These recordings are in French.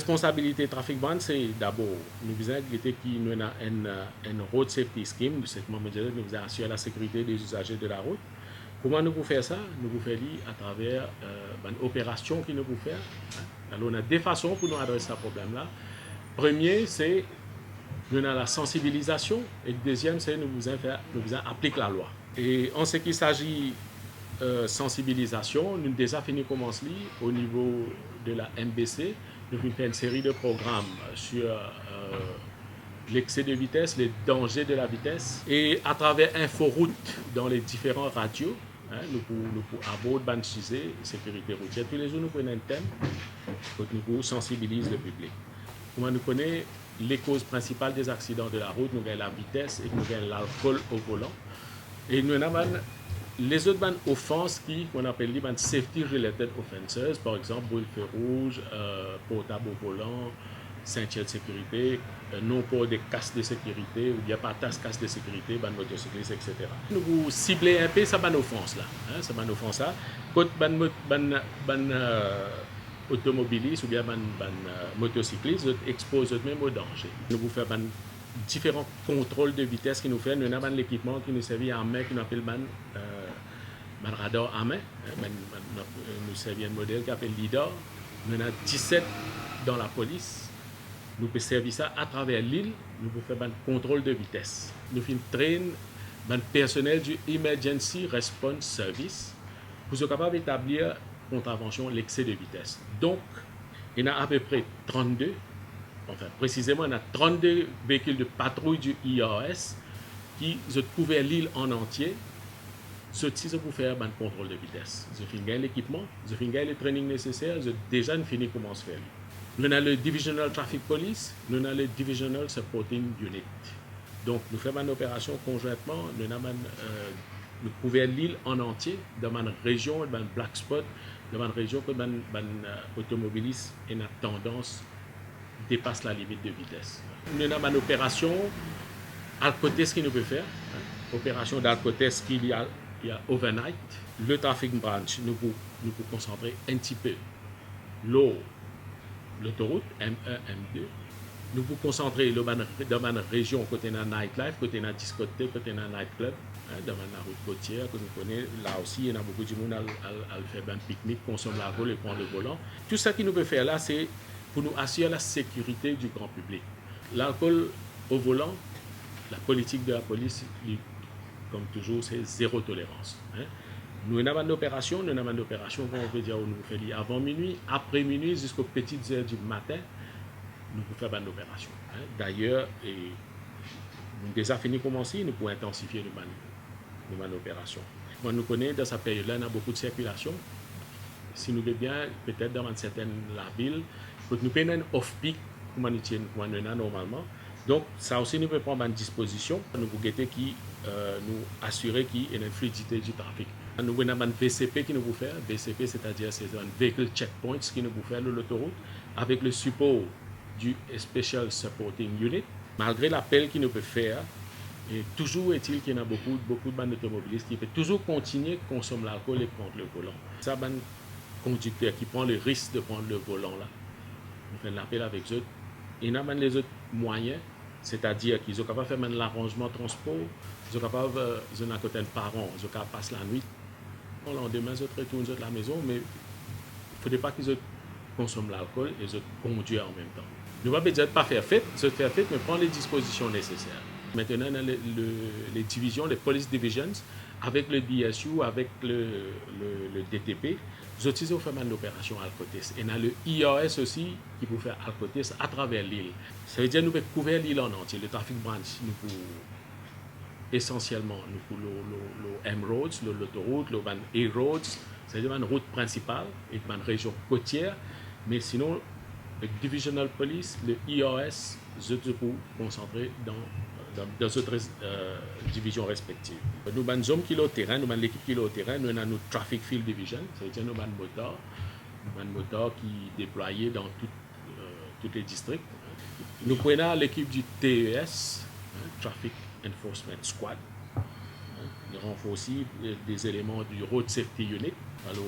responsabilité trafic ban, c'est d'abord, nous faisons qui nous a un road safety scheme, c'est comment dire, nous faisons assurer la sécurité des usagers de la route. Comment nous pouvons faire ça? Nous pouvons faire à travers une opération qui nous pouvons faire. Alors, on a deux façons pour nous adresser ce problème-là. Premier, c'est nous avons la sensibilisation et le deuxième, c'est nous faisons appliquer la loi. Et en ce qui s'agit sensibilisation, nous avons déjà fini commencer au niveau de la MBC. Nous avons fait une série de programmes sur l'excès de vitesse, les dangers de la vitesse. Et à travers Inforoute dans les différents radios, nous pouvons aborder le sujet sécurité routière. Tous les jours, nous prenons un thème pour que nous sensibilisons le public. Comment nous connaissons les causes principales des accidents de la route, nous avons la vitesse et nous avons l'alcool au volant. Et nous avons les autres offenses qu'on appelle les safety related offenses, par exemple, brûle feu rouge, portable au volant, ceinture de sécurité, non-port de casque de sécurité, ou bien pas de casque de sécurité, motocycliste, etc. Nous ciblons un peu cette offense-là. Cette offense-là, quand automobiliste ou bien motocycliste expose même au danger. Nous vous faisons différents contrôles de vitesse qui nous fait. Nous avons l'équipement qui nous servait à main, qui nous appelle radar à main. Nous servons un modèle qui s'appelle LIDAR. Nous avons 17 dans la police. Nous pouvons servir ça à travers l'île. Nous pouvons faire un contrôle de vitesse. Nous faisons traîner le personnel du Emergency Response Service pour être capable d'établir contravention l'excès de vitesse. Donc, il y en a à peu près 32, enfin précisément, il y a 32 véhicules de patrouille du IAS qui ont couvert l'île en entier. Ceci, c'est pour faire un contrôle de vitesse. Ils ont fini l'équipement, ils ont fini le training nécessaire, ils ont déjà fini comment se faire. Nous avons le Divisional Traffic Police, nous avons le Divisional Supporting Unit. Donc, nous faisons une opération conjointement, nous couvrons l'île en entier, dans une région, dans un black spot, dans une région que les automobilistes ont tendance dépasse la limite de vitesse. Nous avons une opération Alcotes qui nous peut faire, opération d'Alcotes qu'il y a overnight. Le traffic branch, nous pouvons concentrer un petit peu l'autoroute M1, M2. Nous pouvons concentrer dans une région côté de nightlife, côté de discothèque, côté de nightclub, dans la route côtière que nous connaissons. Là aussi, il y a beaucoup de monde à faire un pique-nique, consommer l'alcool et prendre le volant. Tout ça que nous pouvons faire là, c'est pour nous assurer la sécurité du grand public. L'alcool au volant, la politique de la police, comme toujours, c'est zéro tolérance. Nous avons une opération, qu'on peut dire, nous faisons avant minuit, après minuit, jusqu'aux petites heures du matin, nous pouvons faire une opération. D'ailleurs, nous avons déjà fini de commencer, nous pouvons intensifier nos opérations. Moi, nous connaissons, dans cette période-là, il y a beaucoup de circulation. Si nous voulons bien, peut-être dans certaines la ville, nous prenons un off-peak, comme on a normalement. Donc, ça aussi, nous pouvons prendre une disposition, nous pouvons nous assurer qu'il y ait une fluidité du trafic. Nous avons un VCP qui nous peut faire. VCP, c'est-à-dire c'est un Vehicle Checkpoints qui nous peut faire l'autoroute avec le support du Special Supporting Unit. Malgré l'appel qu'il nous peut faire, et toujours est-il qu'il y a beaucoup de bandes automobilistes qui peuvent toujours continuer à consommer l'alcool et prendre le volant. Ça, un conducteur qui prend le risque de prendre le volant là, nous faisons l'appel avec eux. Et nous avons les autres moyens, c'est-à-dire qu'ils sont capables de faire l'arrangement transport, ils sont capables, ils ont un côté de parents, ils sont capables de passer la nuit. Le lendemain, ils retournent à la maison, mais il ne faudrait pas qu'ils consomment l'alcool et ils conduisent en même temps. Nous ne pouvons pas faire fête, mais prendre les dispositions nécessaires. Maintenant, les divisions, les police divisions, avec le DSU, avec le DTP, nous utilisons fait une opération Alcotes. Et on a le IAS aussi qui peut faire Alcotes à travers l'île. Ça veut dire que nous pouvons couvrir l'île en entier. Le traffic branch, nous pouvons essentiellement nous pouvons le M-Roads, l'autoroute, le A-Roads, c'est-à-dire une route principale et une région côtière. Mais sinon, le Divisional Police, le IAS, je peux concentrer dans autres divisions respectives. Nous avons une zone qui est au terrain, nous avons l'équipe qui est au terrain, nous avons notre Traffic Field Division, c'est-à-dire nous avons un moteur qui est déployé dans tous les districts. Nous prenons l'équipe du TES, Traffic Enforcement Squad. Nous renforçons aussi des éléments du Road Safety Unit. Alors,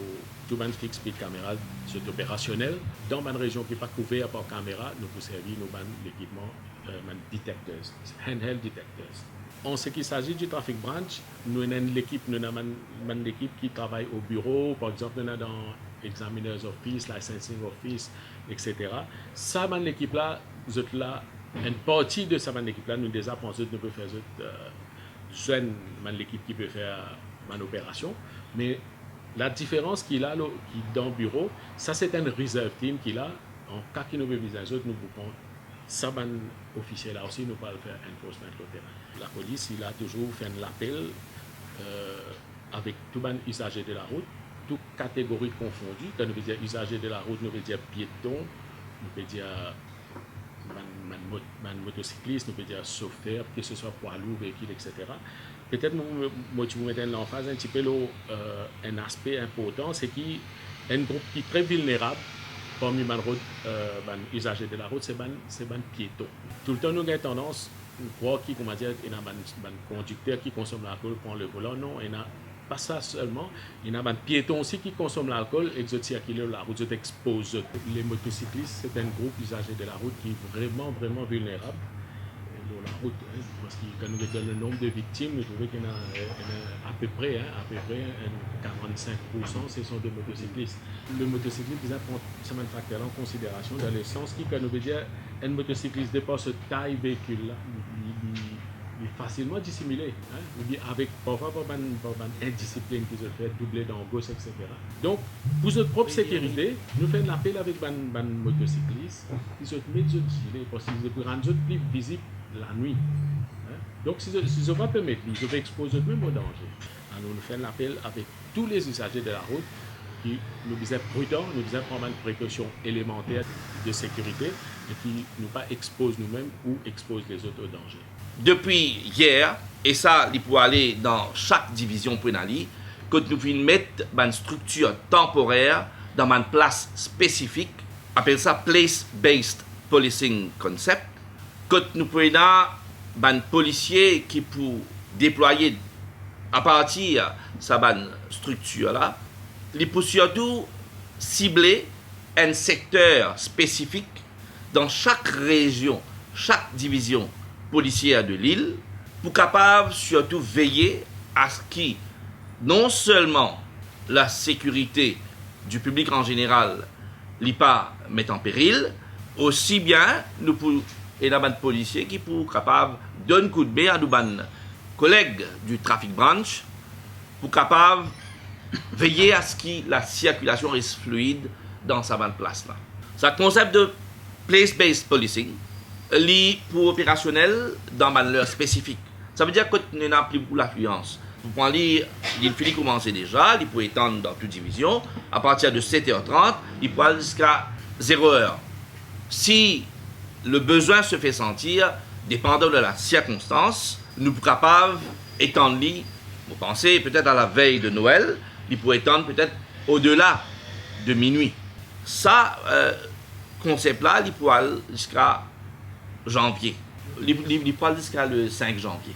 tout le monde fixe puis caméra, c'est opérationnel. Dans une région qui n'est pas couverte par caméra, nous pouvons servir l'équipement detectors, handheld detectors. En ce qui s'agit du traffic branch, nous avons l'équipe qui travaille au bureau, par exemple, nous avons dans Examiner's Office, Licensing Office, etc. Ça, l'équipe-là, une partie de cette équipe-là, nous déjà pensé nous pouvons faire jeune l'équipe qui peut faire une opération, mais la différence qu'il a qui dans le bureau, ça c'est un reserve team qu'il a. En cas qu'il nous veut viser nous pouvons ça officiel là aussi nous pas le faire enforcement côté. La police il a toujours fait un appel avec tout les usagers de la route, toutes catégories confondues. Quand nous veut dire usagers de la route, nous veut dire piétons, nous veut dire motocycliste, nous peut dire chauffeur, que ce soit poids lourd, véhicule, etc. Peut-être moi tu vous mettez en phase un petit peu un aspect important, c'est qu'il y a un groupe qui est très vulnérable parmi les usagers de la route, c'est les piétons. Tout le temps, nous avons tendance à croire qu'il y a un conducteur qui consomme l'alcool prend le volant. Non, il n'y a pas ça seulement. Il y a des piétons aussi qui consomment l'alcool et qui circulent la route, exposent. Les motocyclistes, c'est un groupe usager de la route qui est vraiment, vraiment vulnérable. La route, parce que quand nous regardons le nombre de victimes, nous trouvons qu'il y en a à peu près 45%, ce sont des motocyclistes. Le motocycliste, ils prend ce facteur en considération dans le sens qui, quand nous veut dire un motocycliste dépasse ce taille véhicule-là, il est facilement dissimulé. Avec parfois une indiscipline qui se fait doubler dans gauche, etc. Donc, pour notre propre sécurité, nous faisons l'appel avec les motocyclistes, ils se mettent de gilet parce qu'ils peuvent rendre plus visibles la nuit. Donc, si je vais permettre, je vais exposer même au danger. Alors, nous faisons l'appel avec tous les usagers de la route qui nous disent prudents, nous disent prendre une précaution élémentaire de sécurité et qui ne pas expose nous-mêmes ou expose les autres au danger. Depuis hier, et ça, il faut aller dans chaque division pénale, que nous voulons mettre une structure temporaire dans une place spécifique, appelle ça Place-Based Policing Concept, que nous prenons un policier qui pour déployer à partir de cette structure-là, il faut surtout cibler un secteur spécifique dans chaque région, chaque division policière de l'île, pour capable surtout veiller à ce que non seulement la sécurité du public en général n'est pas mette en péril, aussi bien nous pouvons et dans des policiers qui pour capable donner un coup de main à nos collègues du traffic branch pour capable veiller à ce que la circulation reste fluide dans sa bande place là. Ce concept de place-based policing est pour opérationnel dans une heure spécifique. Ça veut dire que nous n'avons plus beaucoup l'affluence. Vous pouvez lire, il faut commencer déjà, il peut étendre dans toute division. À partir de 7h30, il peut aller jusqu'à 0h. Si le besoin se fait sentir, dépendant de la circonstance, nous sommes capables d'étendre l'île. Vous pensez peut-être à la veille de Noël, il peut étendre peut-être au-delà de minuit. Ça, concept-là, il peut aller jusqu'à janvier. Il peut aller jusqu'à le 5 janvier,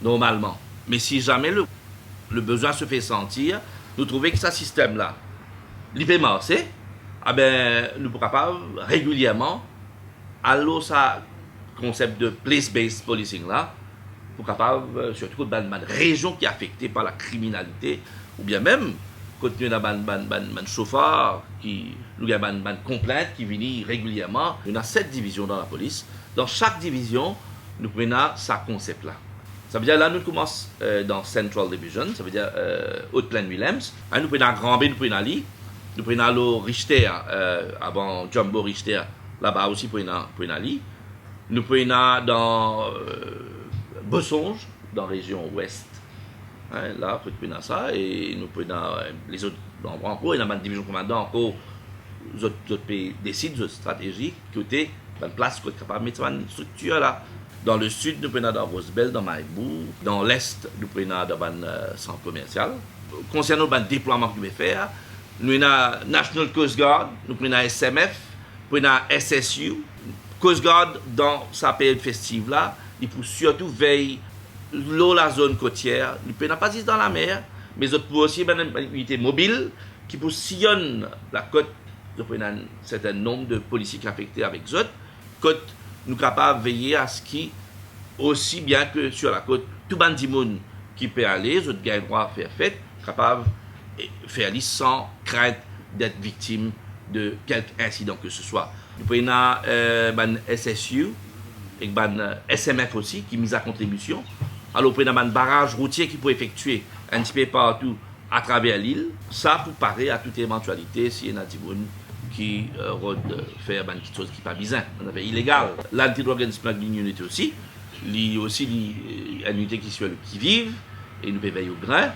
normalement. Mais si jamais le besoin se fait sentir, nous trouvons que ce système-là, il peut marcher, nous sommes capables régulièrement alors ça concept de place-based policing là pour capable surtout dans une région qui est affectée par la criminalité ou bien même quand il y a un chauffeur qui nous a une complainte qui vient régulièrement. Il y a 7 divisions dans la police. Dans chaque division nous prenons ce concept là. Ça veut dire là nous commençons dans Central Division, ça veut dire Haute-Plaine-Williams. Nous prenons Grand B, nous prenons Ali, nous prenons Richter avant Jumbo Richter. Là-bas aussi pour une ali. Nous prenons dans Bossonge, dans la région ouest. Là, nous prenons ça. Et nous prenons les autres. Encore, il y a une division commandant, encore, les autres pays décident de stratégie, côté, une place qui est capable de mettre une structure là. Dans le sud, nous prenons dans Rosebel, dans Maïbou. Dans l'est, nous prenons dans un centre commercial. Concernant le déploiement que nous devons faire, nous avons National Coast Guard, nous prenons SMF, pour la SSU, Coast Guard dans sa période festive là, il faut surtout veiller l'eau, la zone côtière, il peut pas juste dans la mer, mais il peut aussi avoir une unité mobile qui peut sillonner la côte. Il y a un certain nombre de policiers qui sont affectés avec eux. Côte, nous sommes capables de veiller à ce qui, aussi bien que sur la côte, tout le monde qui peut aller, ils ont le droit de faire fête, capable de faire aller sans crainte d'être victime de quelque incident que ce soit. Nous avons un SSU et un SMF aussi qui mise à contribution. Alors, nous avons un barrage routier qui peut effectuer un petit peu partout à travers l'île. Ça pour parer à toute éventualité s'il y a des gens qui faire quelque chose qui n'est pas bizarre, illégal. L'Anti-Drug and Smuggling Unit aussi. Il y a aussi une unité qui suit le qui-vive et nous veillons au grain,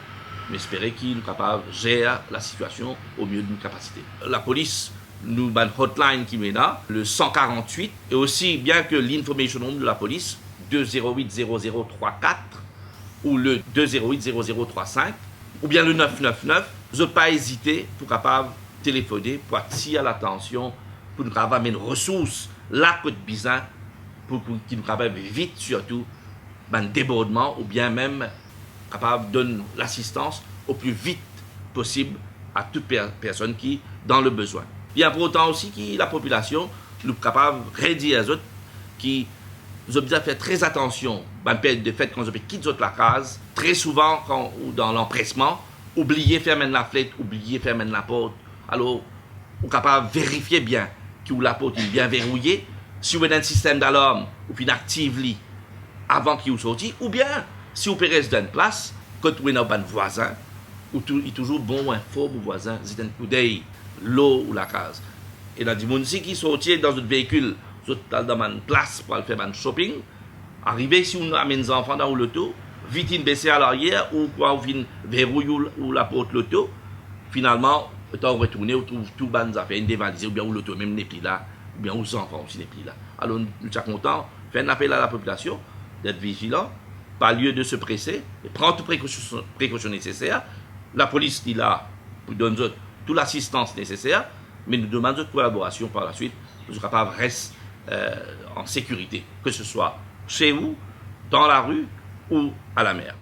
mais espérer qu'ils sont capables de gérer la situation au mieux de nos capacités. La police, nous avons une hotline qui est là, le 148, et aussi bien que l'information room de la police, 208 0034, ou le 208 0035, ou bien le 999, ne pas hésiter pour capable de téléphoner, pour attirer l'attention, pour nous avoir une ressource, la côte bizarre, pour qu'ils nous capables vite surtout un débordement ou bien même capable de donner l'assistance au plus vite possible à toute personne qui dans le besoin. Bien pour autant aussi que la population nous capable de redire aux autres qui ont besoin de faire très attention de fait quand on quitte la case très souvent quand ou dans l'empressement oublier fermer la fenêtre, oublier fermer la porte. Alors on est capable de vérifier bien que la porte est bien verrouillée. Si vous avez un système d'alarme, vous pouvez activer avant qu'il sorte, ou bien si vous pouvez rester dans une place, quand vous avez un voisin, il est toujours bon info pour voisin, c'est un coup d'œil, l'eau ou la case. Et là, des gens qui sortent dans un véhicule, vous êtes dans une place pour aller faire un shopping, arrivez si vous amenez des enfants dans l'auto, vite une baisser à l'arrière, ou quand vous verrouillez ou la porte l'auto, finalement, quand vous retournez, vous trouvez tout le affaires, une dévalisée, ou bien l'auto même n'est plus là. Bien aux enfants aussi n'est plus là. Alors nous sommes contents, faire un appel à la population d'être vigilant, pas lieu de se presser, et prendre toutes les précautions nécessaires. La police est là pour donner toute l'assistance nécessaire, mais nous demandons de collaboration par la suite pour que capable reste en sécurité, que ce soit chez vous, dans la rue ou à la mer.